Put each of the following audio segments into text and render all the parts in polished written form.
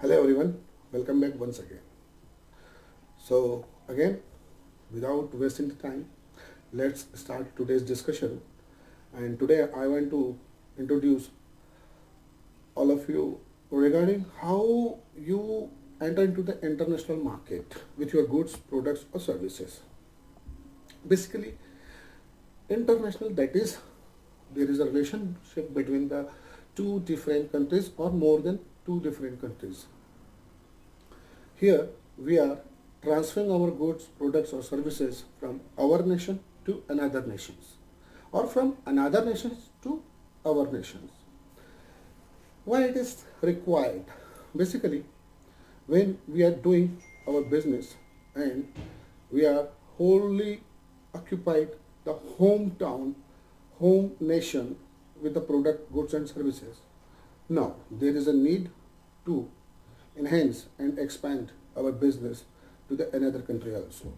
Hello everyone, welcome back once again. So again, without wasting the time, let's start today's discussion. And today I want to introduce all of you regarding how you enter into the international market with your goods, products or services. Basically, international, that is, there is a relationship between the two different countries or more than two different countries. Here we are transferring our goods, products or services from our nation to another nations or from another nations to our nations. Why it is required? Basically, when we are doing our business and we are wholly occupied the hometown, home nation with the product, goods and services. Now, there is a need to enhance and expand our business to the another country also.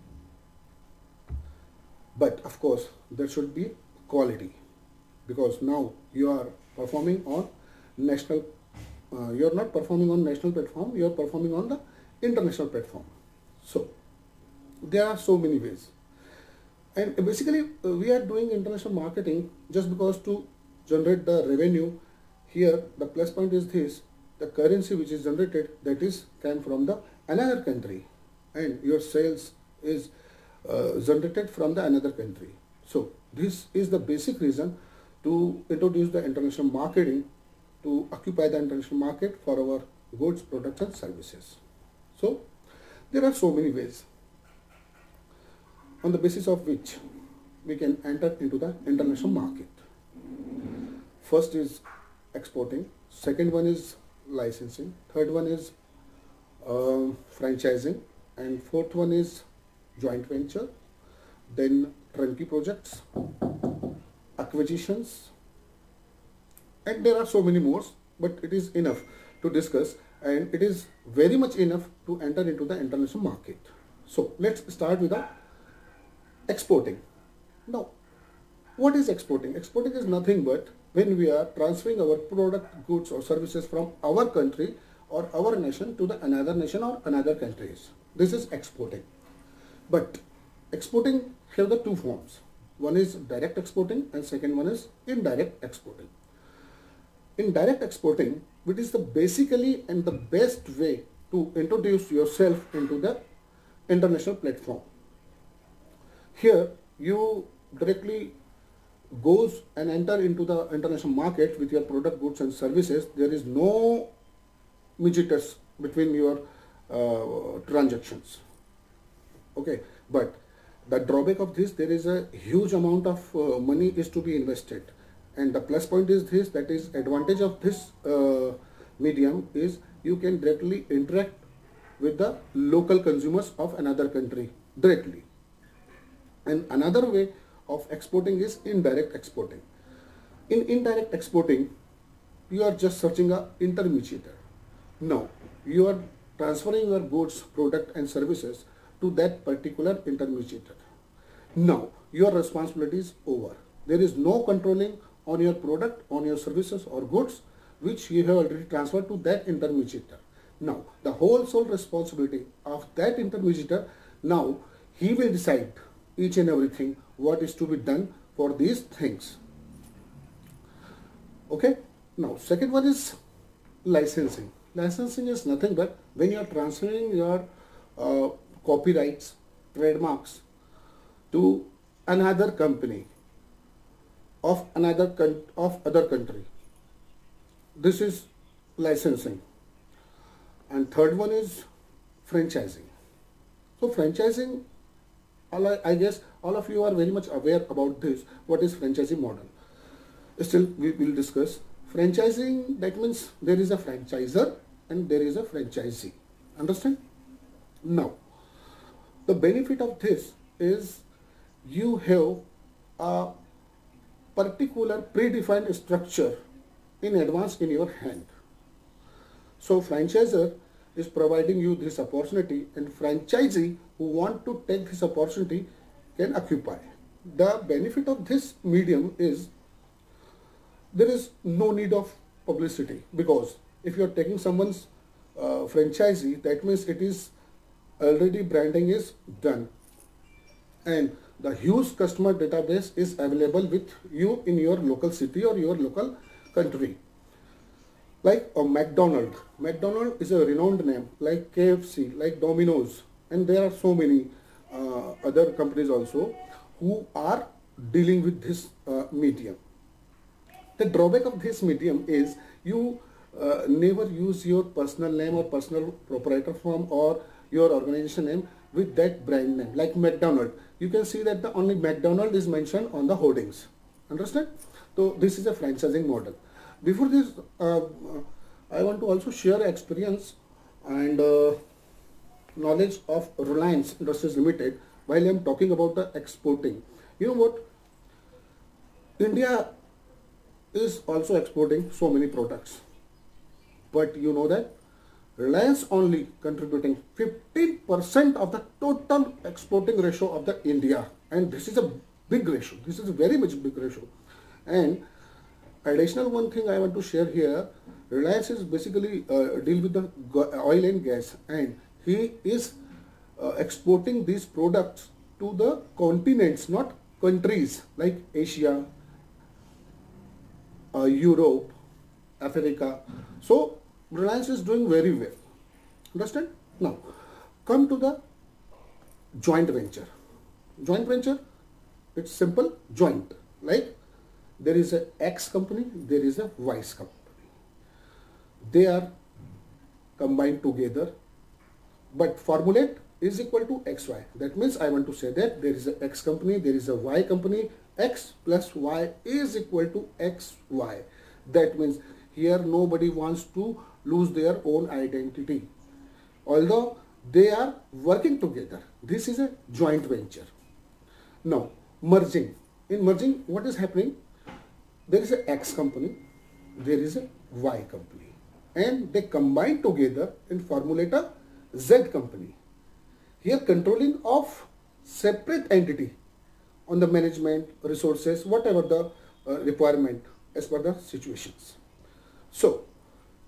But of course, there should be quality, because now you are performing on national, you are not performing on national platform, you are performing on the international platform. So there are so many ways. And basically, we are doing international marketing just because to generate the revenue. Here, the plus point is this: the currency which is generated, that is came from the another country, and your sales is generated from the another country. So this is the basic reason to introduce the international marketing, to occupy the international market for our goods, products and services. So there are so many ways on the basis of which we can enter into the international market. First is exporting, second one is licensing, third one is franchising, and fourth one is joint venture, then turnkey projects, acquisitions, and there are so many more, but it is enough to discuss, and it is very much enough to enter into the international market. So let's start with the exporting. Now, what is exporting? Exporting is nothing but when we are transferring our product, goods or services from our country or our nation to the another nation or another countries. This is exporting. But exporting have the two forms. One is direct exporting and second one is indirect exporting. In direct exporting, it is the basically and the best way to introduce yourself into the international platform. Here you directly goes and enter into the international market with your product, goods and services. There is no mediators between your transactions. Okay, but the drawback of this, there is a huge amount of money is to be invested, and the plus point is this, that is advantage of this medium is you can directly interact with the local consumers of another country directly. And another way of exporting is indirect exporting. In indirect exporting, you are just searching an intermediator. Now, you are transferring your goods, product and services to that particular intermediator. Now, your responsibility is over. There is no controlling on your product, on your services or goods, which you have already transferred to that intermediator. Now, the whole sole responsibility of that intermediator, now he will decide each and everything what is to be done for these things. Okay. Now, second one is licensing. Licensing is nothing but when you are transferring your copyrights, trademarks to another company of other country. This is licensing. And third one is franchising. So franchising, I guess all of you are very much aware about this. What is franchising model? Still, we will discuss. Franchising, that means there is a franchisor and there is a franchisee. Understand? Now, the benefit of this is you have a particular predefined structure in advance in your hand. So franchisor is providing you this opportunity, and franchisee who want to take this opportunity can occupy. The benefit of this medium is there is no need of publicity, because if you are taking someone's franchisee, that means it is already branding is done and the huge customer database is available with you in your local city or your local country. Like a McDonald. McDonald is a renowned name, like KFC, like Domino's, and there are so many other companies also who are dealing with this medium. The drawback of this medium is you never use your personal name or personal proprietor firm or your organization name with that brand name. Like McDonald, you can see that the only McDonald is mentioned on the hoardings. Understand? So this is a franchising model. Before this, I want to also share experience and knowledge of Reliance Industries Limited while I am talking about the exporting. You know what? India is also exporting so many products, but you know that Reliance only contributing 15% of the total exporting ratio of the India, and this is a big ratio. This is a very much big ratio. And additional one thing I want to share here, Reliance is basically deal with the oil and gas, and he is exporting these products to the continents, not countries like Asia, Europe, Africa. So Reliance is doing very well. Understand? Now come to the joint venture. Joint venture, it's simple. Joint, like there is a X company, there is a Y company. They are combined together, but formulate is equal to XY. That means I want to say that there is a X company, there is a Y company. X plus Y is equal to XY. That means here nobody wants to lose their own identity, although they are working together. This is a joint venture. Now merging. In merging, what is happening? There is a X company, there is a Y company, and they combine together and formulate a Z company. Here controlling of separate entity on the management, resources, whatever the requirement as per the situations. So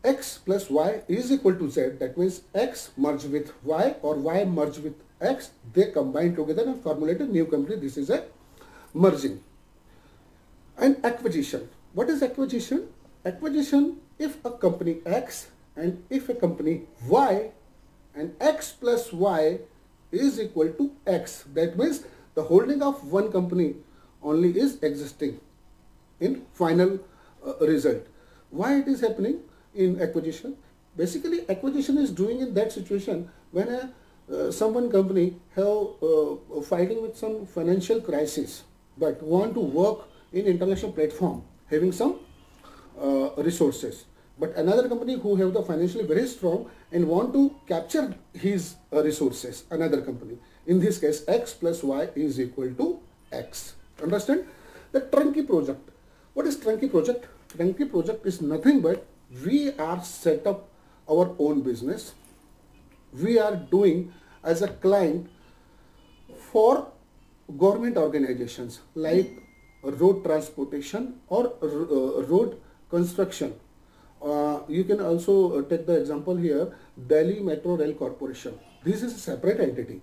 X plus Y is equal to Z. That means X merge with Y or Y merge with X. They combine together and formulate a new company. This is a merging. And acquisition. What is acquisition? Acquisition, if a company X and if a company Y and X plus Y is equal to X. That means the holding of one company only is existing in final result. Why it is happening in acquisition? Basically acquisition is doing in that situation when someone company have fighting with some financial crisis but want to work in international platform having some resources, but another company who have the financially very strong and want to capture his resources, another company. In this case, X plus Y is equal to X. Understand? The turnkey project. What is turnkey project? Turnkey project is nothing but we are set up our own business. We are doing as a client for government organizations like road transportation or road construction. You can also take the example here, Delhi Metro Rail Corporation. This is a separate entity.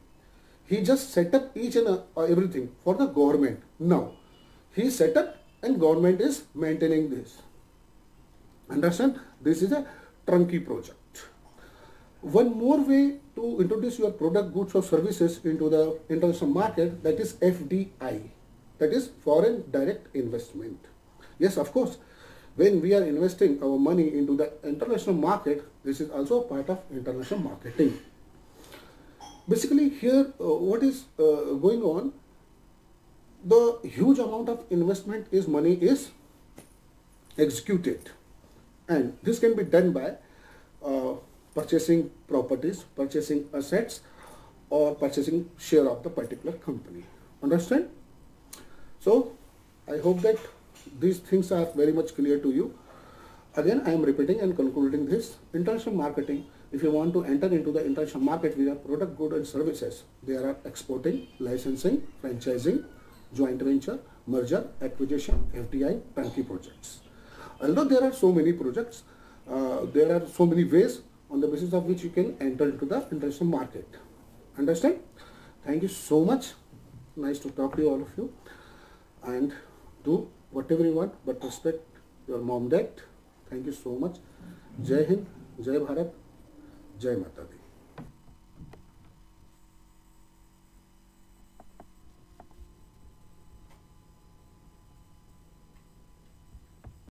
He just set up each and everything for the government. Now, he set up and government is maintaining this. Understand? This is a turnkey project. One more way to introduce your product, goods or services into the international market, that is FDI. That is foreign direct investment. Yes, of course, when we are investing our money into the international market, this is also a part of international marketing. Basically here what is going on, the huge amount of investment is money is executed, and this can be done by purchasing properties, purchasing assets, or purchasing share of the particular company. Understand? So I hope that these things are very much clear to you. Again, I am repeating and concluding this. International marketing, if you want to enter into the international market with a product, good and services, there are exporting, licensing, franchising, joint venture, merger, acquisition, FDI, turnkey projects. Although there are so many projects, there are so many ways on the basis of which you can enter into the international market. Understand? Thank you so much. Nice to talk to you, all of you. And do whatever you want, but respect your mom, dad. Thank you so much. Jai Hind, Jai Bharat, Jai Mata Di.